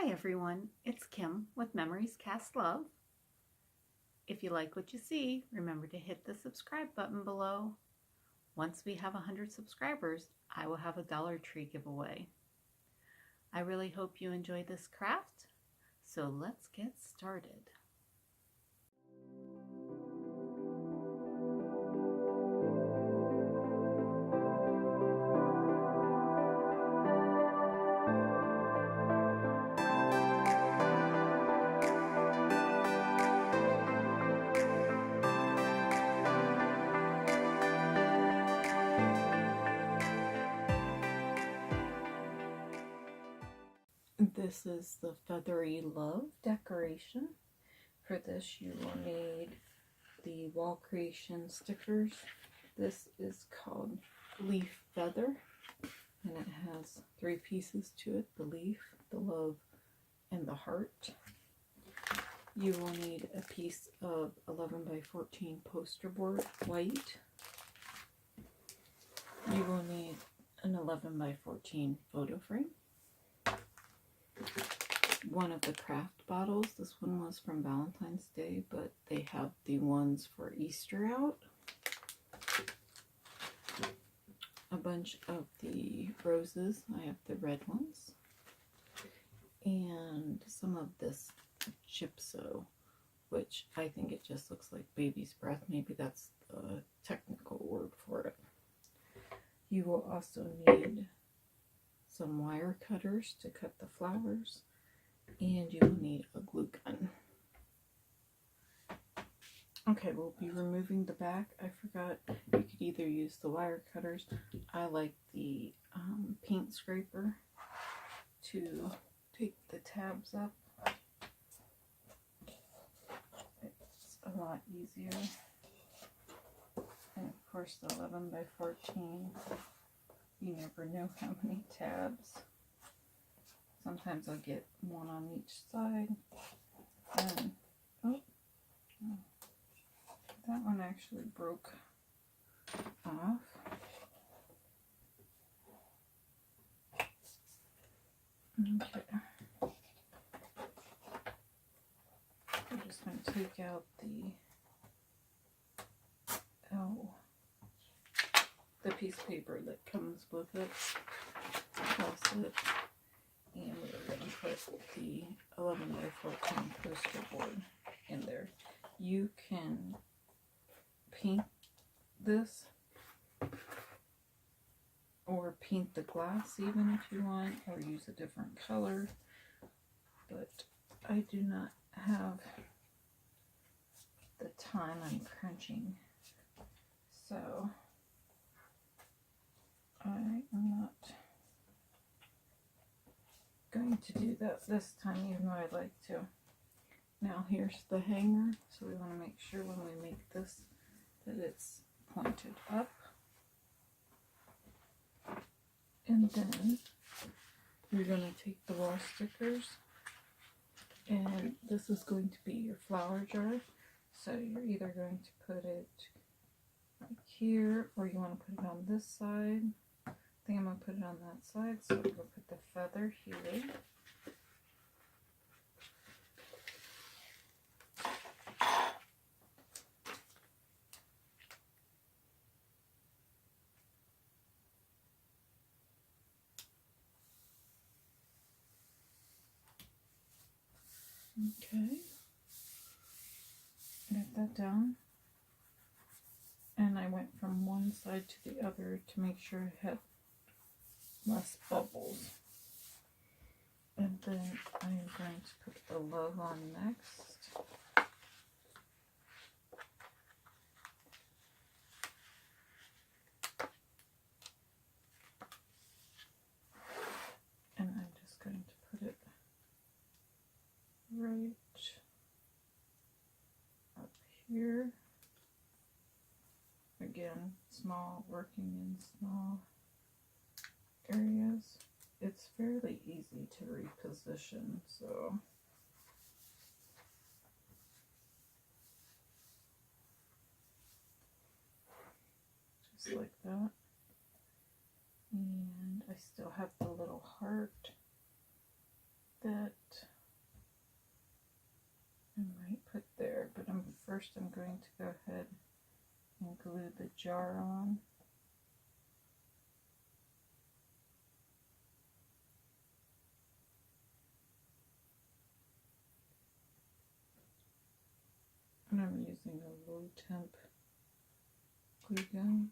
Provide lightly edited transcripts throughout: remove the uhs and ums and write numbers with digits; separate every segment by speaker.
Speaker 1: Hi everyone, it's Kim with Memories Cast Love. If you like what you see, remember to hit the subscribe button below. Once we have 100 subscribers, I will have a Dollar Tree giveaway. I really hope you enjoy this craft, so let's get started. This is the Feathery Love decoration. For this you will need the wall creation stickers. This is called Leaf Feather, and it has 3 pieces to it: the leaf, the love, and the heart. You will need a piece of 11 by 14 poster board, white. You will need an 11 by 14 photo frame. One of the craft bottles. This one was from Valentine's Day, but they have the ones for Easter out. A bunch of the roses. I have the red ones. And some of this gypso, which I think it just looks like baby's breath. Maybe that's the technical word for it. You will also need some wire cutters to cut the flowers, and you will need a glue gun. Okay, we'll be removing the back. I forgot, you could either use the wire cutters. I like the paint scraper to take the tabs up. It's a lot easier. And of course the 11 by 14, you never know how many tabs. Sometimes I'll get one on each side. And oh, that one actually broke off. Okay. I'm just going to take out the piece of paper that comes with it. Toss it. And we're going to put the 11 by 14 poster board in there. You can paint this or paint the glass even if you want, or use a different color, but I do not have the time. I'm crunching, so I am not going to do that this time, even though I'd like to. Now here's the hanger, so we want to make sure when we make this that it's pointed up. And then you're going to take the wall stickers, and this is going to be your flower jar. So you're either going to put it like here, or you want to put it on this side. I think I'm going to put it on that side, so we'll put the feather here. Okay, get that down, and I went from one side to the other to make sure it had less bubbles. And then I am going to put the love on next. And I'm just going to put it right up here. Again, working in small areas. It's fairly easy to reposition, so just like that. And I still have the little heart that I might put there, but first I'm going to go ahead and glue the jar on. And I'm using a low temp glue gun.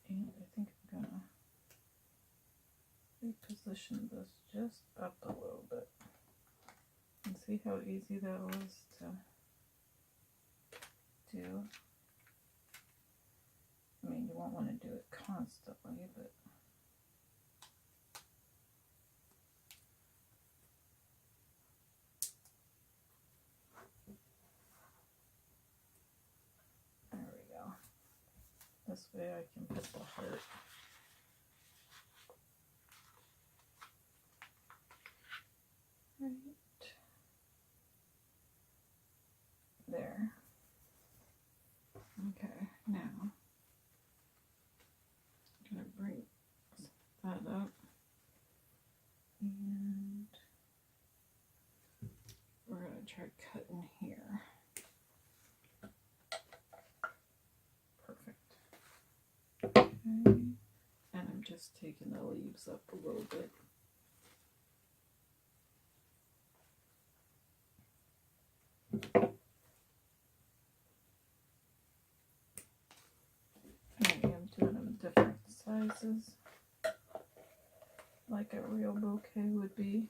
Speaker 1: And I think I'm gonna reposition this just up a little bit. And see how easy that was to do. I mean, you won't want to do it constantly, but there we go. This way I can put the heart. Right there. Okay, now I'm going to bring that up and we're going to try cutting here. Perfect. Okay, and I'm just taking the leaves up a little bit. I am doing them different sizes, like a real bouquet would be.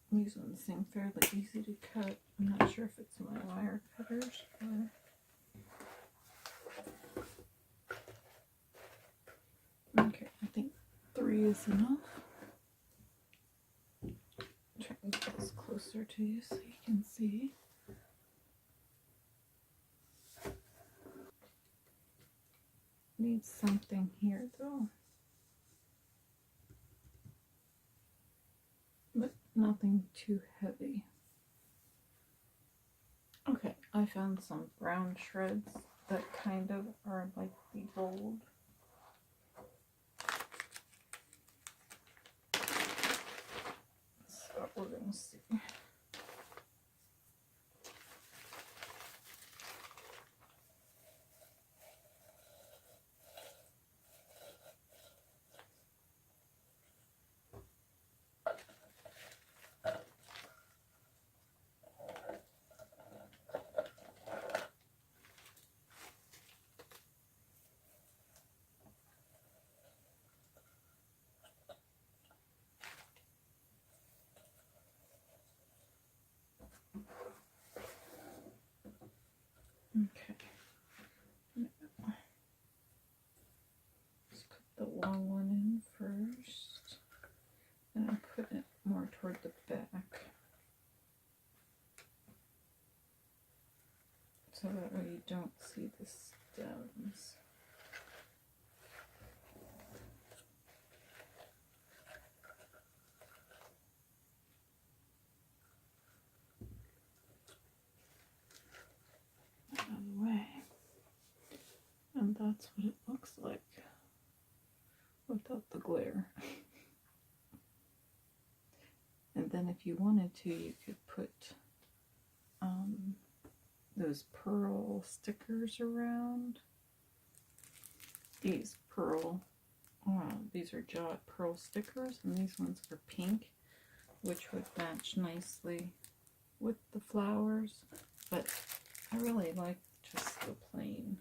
Speaker 1: These ones seem fairly easy to cut. I'm not sure if it's my wire cutters or... Okay, I think 3 is enough. Try and get this closer to you so you can see. Needs something here though. But nothing too heavy. Okay, I found some brown shreds that kind of are like the gold. So we're going to see. Okay. Let's put the long one in first. And I'm putting it more toward the back. So that way you don't see the stems. Out of the way. And that's what it looks like without the glare. And then if you wanted to, you could put those pearl stickers around. These are jot pearl stickers, and these ones are pink, which would match nicely with the flowers, but I really like just the plain.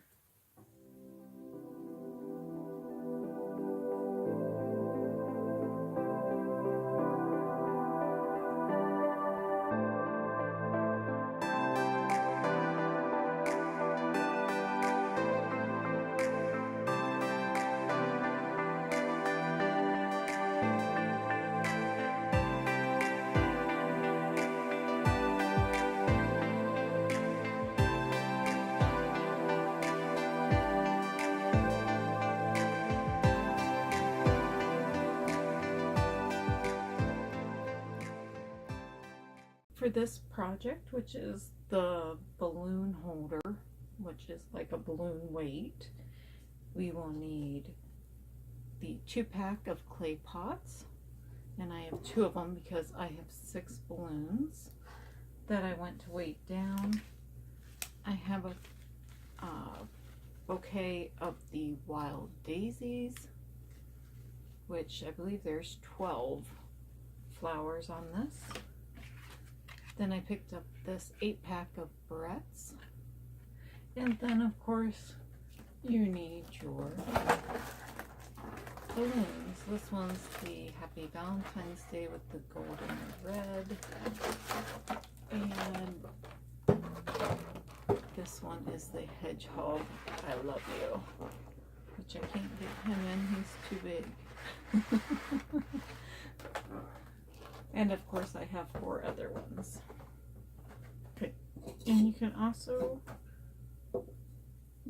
Speaker 1: for this project, which is the balloon holder, which is like a balloon weight, we will need the 2-pack of clay pots, and I have 2 of them because I have 6 balloons that I went to weight down. I have a bouquet of the wild daisies, which I believe there's 12 flowers on this. Then I picked up this 8-pack of barrettes, and then of course you need your balloons. This one's the Happy Valentine's Day with the gold and red, and this one is the Hedgehog, I Love You, which I can't get him in, he's too big. And of course I have 4 other ones. Okay, and you can also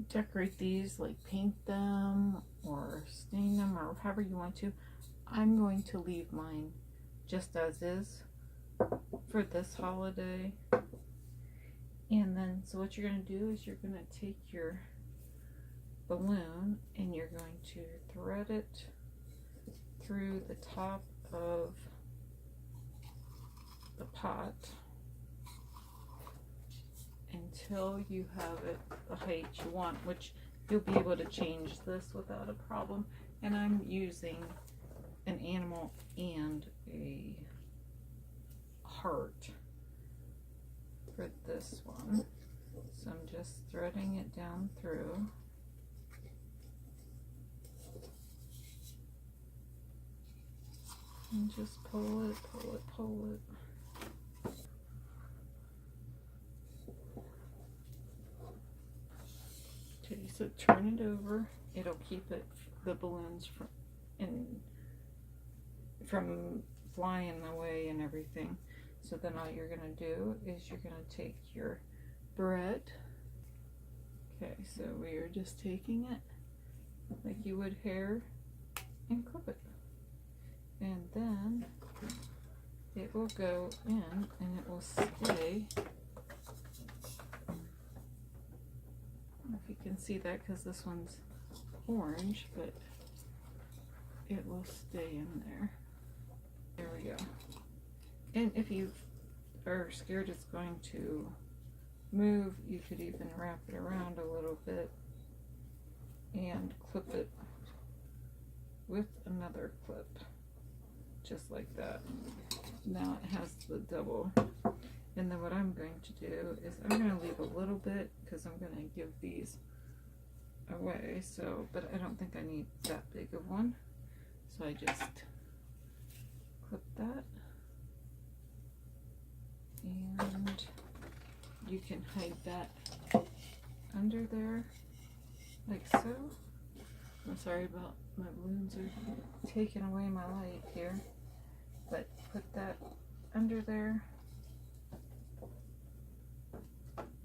Speaker 1: decorate these, like paint them or stain them or however you want to. I'm going to leave mine just as is for this holiday. And then, so what you're going to do is you're going to take your balloon and you're going to thread it through the top of the pot until you have it the height you want, which you'll be able to change this without a problem. And I'm using an animal and a heart for this one, so I'm just threading it down through. And just pull it, pull it, pull it. Okay, so turn it over. It'll keep it, the balloons from flying away and everything. So then all you're going to do is you're going to take your barrette. Okay, so we are just taking it like you would hair and clip it. And then it will go in and it will stay. I don't know if you can see that because this one's orange, but it will stay in there. There we go. And if you are scared it's going to move, you could even wrap it around a little bit and clip it with another clip, just like that. Now it has the double. And then what I'm going to do is I'm going to leave a little bit because I'm going to give these away. So, but I don't think I need that big of one. So I just clip that. And you can hide that under there, like so. I'm sorry about my balloons are taking away my light here, but put that under there,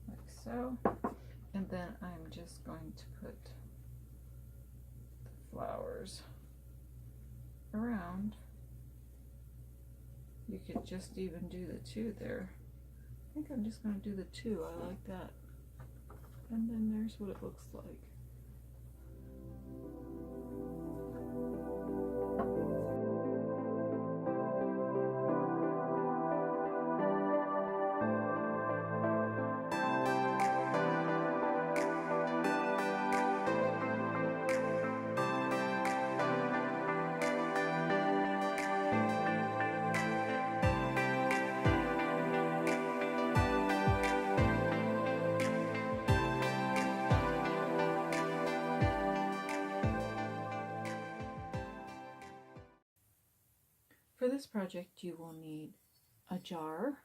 Speaker 1: like so. And then I'm just going to put the flowers around. You could just even do the 2 there. I think I'm just going to do the 2. I like that. And then there's what it looks like. For this project you will need a jar.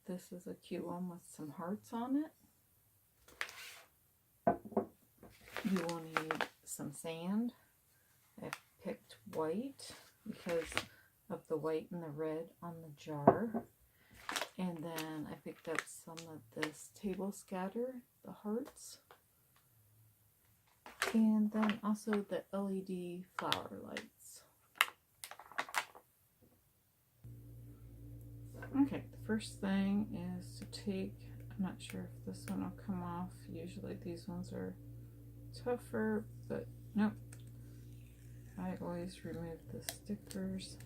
Speaker 1: This is a cute one with some hearts on it. You will need some sand. I've picked white because of the white and the red on the jar. And then I picked up some of this table scatter, the hearts. And then also the LED flower lights. Okay, the first thing is to take, I'm not sure if this one will come off. Usually these ones are tougher, but nope. I always remove the stickers.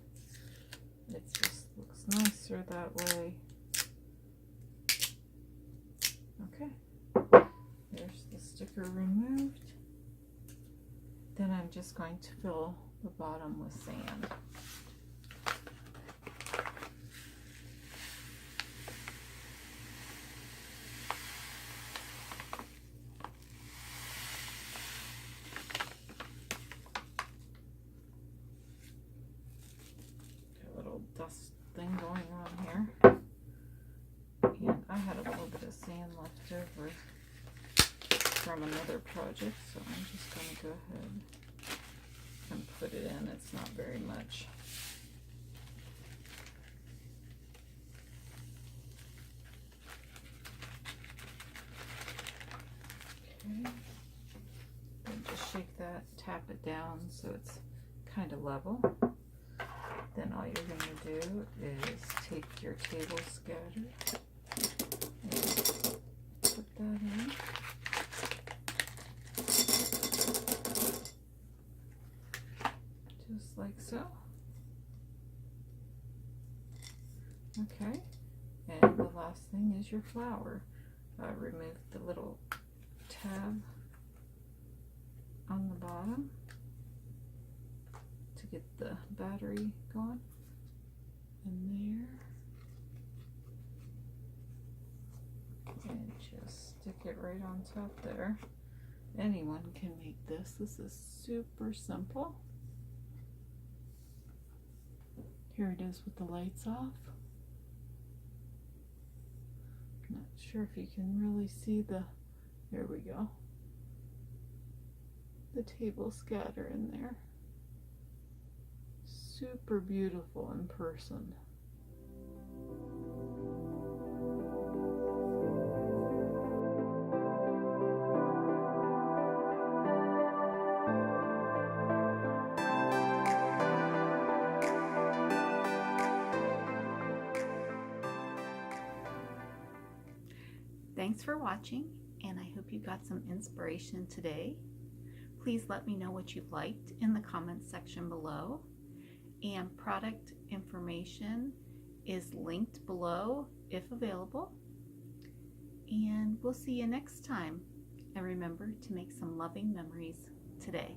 Speaker 1: It just looks nicer that way. Okay, there's the sticker removed. Then I'm just going to fill the bottom with sand. Dust thing going on here, and I had a little bit of sand left over from another project, so I'm just going to go ahead and put it in. It's not very much. Okay, then just shake that, tap it down so it's kind of level. Then all you're going to do is take your table scatter and put that in. Just like so. Okay, and the last thing is your flower. Remove the little tab on the bottom to get the battery going in there, and just stick it right on top there. Anyone can make this. This is super simple. Here it is with the lights off. Not sure if you can really see the, there we go, the table scatter in there. Super beautiful in person.
Speaker 2: Thanks for watching, and I hope you got some inspiration today. Please let me know what you liked in the comments section below. And product information is linked below if available. And we'll see you next time. And remember to make some loving memories today.